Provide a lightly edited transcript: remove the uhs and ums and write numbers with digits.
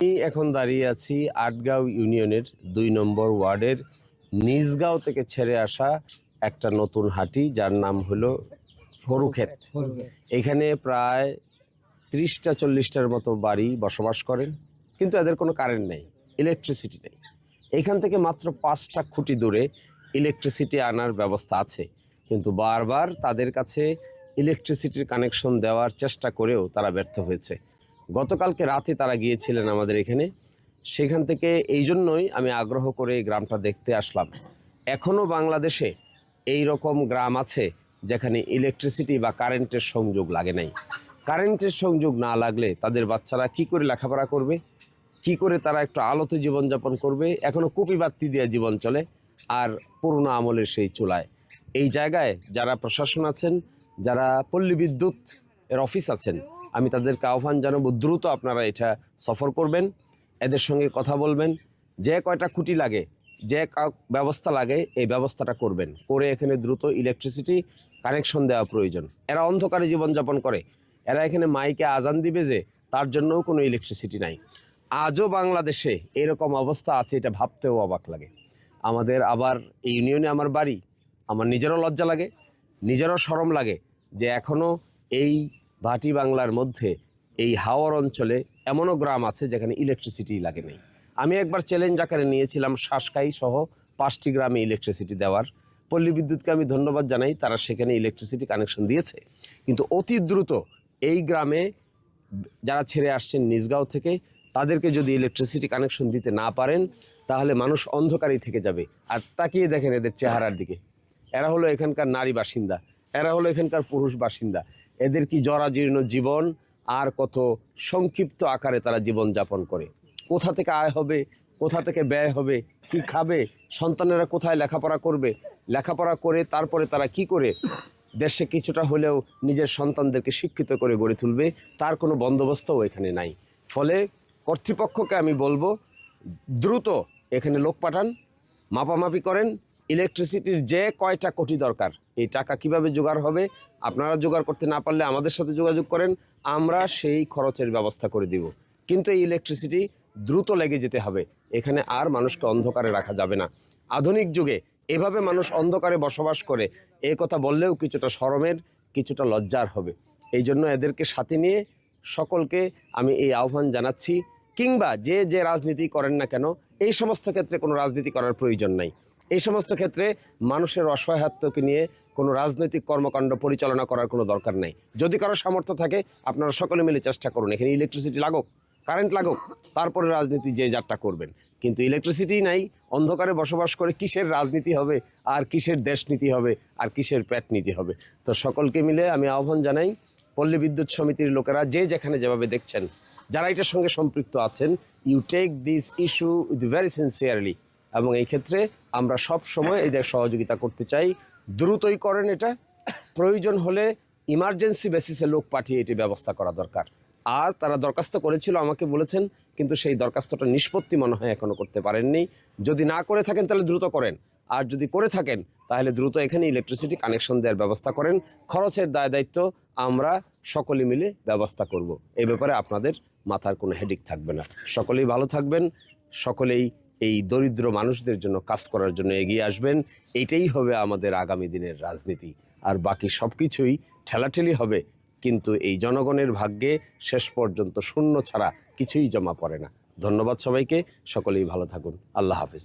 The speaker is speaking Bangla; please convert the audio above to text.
আমি এখন দাঁড়িয়ে আছি আটগাঁও ইউনিয়নের ২ নম্বর ওয়ার্ডের নিজগাঁও থেকে ছেড়ে আসা একটা নতুন হাটি, যার নাম হলো সরুক্ষেত। এখানে প্রায় ৩০-৪০টার মতো বাড়ি বসবাস করেন, কিন্তু এদের কোনো কারেন্ট নেই, ইলেকট্রিসিটি নেই। এইখান থেকে মাত্র ৫টা খুঁটি দূরে ইলেকট্রিসিটি আনার ব্যবস্থা আছে, কিন্তু বারবার তাদের কাছে ইলেকট্রিসিটির কানেকশন দেওয়ার চেষ্টা করেও তারা ব্যর্থ হয়েছে। গতকালকে রাতে তারা গিয়েছিলেন আমাদের এখানে, সেখান থেকে এই জন্যই আমি আগ্রহ করে এই গ্রামটা দেখতে আসলাম। এখনও বাংলাদেশে এই রকম গ্রাম আছে যেখানে ইলেকট্রিসিটি বা কারেন্টের সংযোগ লাগে নাই। কারেন্টের সংযোগ না লাগলে তাদের বাচ্চারা কি করে লেখাপড়া করবে, কি করে তারা একটু আলোতে জীবনযাপন করবে? এখনও কুপি বাতি দিয়ে জীবন চলে, আর পুরনো আমলের সেই চুলায়। এই জায়গায় যারা প্রশাসন আছেন, যারা পল্লী বিদ্যুৎ এর অফিস আছেন, আমি তাদেরকে আহ্বান জানাবো, দ্রুত আপনারা এটা সফর করবেন, এদের সঙ্গে কথা বলবেন, যে কয়টা খুঁটি লাগে, যে ব্যবস্থা লাগে এই ব্যবস্থাটা করবেন, করে এখানে দ্রুত ইলেকট্রিসিটি কানেকশন দেওয়া প্রয়োজন। এরা অন্ধকারে জীবনযাপন করে, এরা এখানে মাইকে আজান দিবে যে তার জন্যও কোনো ইলেকট্রিসিটি নাই। আজও বাংলাদেশে এরকম অবস্থা আছে, এটা ভাবতেও অবাক লাগে আমাদের। আবার এই ইউনিয়নে আমার বাড়ি, আমার নিজেরও লজ্জা লাগে, নিজেরও শরম লাগে যে এখনও এই ভাটি বাংলার মধ্যে এই হাওর অঞ্চলে এমনও গ্রাম আছে যেখানে ইলেকট্রিসিটি লাগে নাই। আমি একবার চ্যালেঞ্জ আকারে নিয়েছিলাম শাসকাই সহ 5টি গ্রামে ইলেকট্রিসিটি দেওয়ার। পল্লী বিদ্যুৎকে আমি ধন্যবাদ জানাই, তারা সেখানে ইলেকট্রিসিটি কানেকশন দিয়েছে। কিন্তু অতি দ্রুত এই গ্রামে যারা ছেড়ে আসছেন নিজগাঁও থেকে, তাদেরকে যদি ইলেকট্রিসিটি কানেকশন দিতে না পারেন তাহলে মানুষ অন্ধকারেই থেকে যাবে। আর তাকিয়ে দেখেন এদের চেহারার দিকে, এরা হলো এখানকার নারী বাসিন্দা, এরা হলো এখানকার পুরুষ বাসিন্দা। এদের কি জরাজীর্ণ জীবন, আর কত সংক্ষিপ্ত আকারে তারা জীবন যাপন করে। কোথা থেকে আয় হবে, কোথা থেকে ব্যয় হবে, কি খাবে, সন্তানেরা কোথায় লেখাপড়া করবে, লেখাপড়া করে তারপরে তারা কি করে দেশে কিছুটা হলেও নিজের সন্তানদেরকে শিক্ষিত করে গড়ে তুলবে, তার কোনো বন্দোবস্তও এখানে নাই। ফলে কর্তৃপক্ষকে আমি বলবো, দ্রুত এখানে লোক পাঠান, মাপামাপি করেন, ইলেকট্রিসিটির যে কয়টা কোটি দরকার, এই টাকা কিভাবে জোগাড় হবে, আপনারা জোগাড় করতে না পারলে আমাদের সাথে যোগাযোগ করেন, আমরা সেই খরচের ব্যবস্থা করে দিব। কিন্তু এই ইলেকট্রিসিটি দ্রুত লেগে যেতে হবে, এখানে আর মানুষকে অন্ধকারে রাখা যাবে না। আধুনিক যুগে এভাবে মানুষ অন্ধকারে বসবাস করে, এই কথা বললেও কিছুটা শরমের, কিছুটা লজ্জার হবে। এই জন্য এদেরকে সাথে নিয়ে সকলকে আমি এই আহ্বান জানাচ্ছি। কিংবা যে যে রাজনীতি করেন না কেন, এই সমস্ত ক্ষেত্রে কোনো রাজনীতি করার প্রয়োজন নাই। এই সমস্ত ক্ষেত্রে মানুষের অসহায়ত্বকে নিয়ে কোনো রাজনৈতিক কর্মকাণ্ড পরিচালনা করার কোনো দরকার নেই। যদি কারো সামর্থ্য থাকে আপনারা সকলে মিলে চেষ্টা করুন, এখানে ইলেকট্রিসিটি লাগুক, কারেন্ট লাগুক, তারপরে রাজনীতি যে যারটা করবেন। কিন্তু ইলেকট্রিসিটি নাই, অন্ধকারে বসবাস করে কিসের রাজনীতি হবে, আর কিসের দেশনীতি হবে, আর কিসের পেট নীতি হবে? তো সকলকে মিলে আমি আহ্বান জানাই, পল্লী বিদ্যুৎ সমিতির লোকেরা যে যেখানে যেভাবে দেখছেন, যারা এটার সঙ্গে সম্পৃক্ত আছেন, you take this issue with very sincerely. এবং এই ক্ষেত্রে আমরা সব সময় এদের সহযোগিতা করতে চাই। দ্রুতই করেন এটা, প্রয়োজন হলে ইমার্জেন্সি বেসিসে লোক পাঠিয়ে এটি ব্যবস্থা করা দরকার। আর তারা দরখাস্ত করেছিল, আমাকে বলেছেন, কিন্তু সেই দরখাস্তটা নিষ্পত্তি মনে হয় এখনও করতে পারেননি। যদি না করে থাকেন তাহলে দ্রুত করেন, আর যদি করে থাকেন তাহলে দ্রুত এখানে ইলেকট্রিসিটি কানেকশন দেওয়ার ব্যবস্থা করেন। খরচের দায় দায়িত্ব আমরা সকলে মিলে ব্যবস্থা করব। এই ব্যাপারে আপনাদের মাথার কোনো হেডেক থাকবে না। সকলেই ভালো থাকবেন, সকলেই এই দরিদ্র মানুষদের জন্য কাজ করার জন্য এগিয়ে আসবেন। এইটাই হবে আমাদের আগামী দিনের রাজনীতি। আর বাকি সব কিছুই ঠেলাঠেলি হবে, কিন্তু এই জনগণের ভাগ্যে শেষ পর্যন্ত শূন্য ছাড়া কিছুই জমা পড়ে না। ধন্যবাদ সবাইকে, সকলেই ভালো থাকুন। আল্লাহ হাফেজ।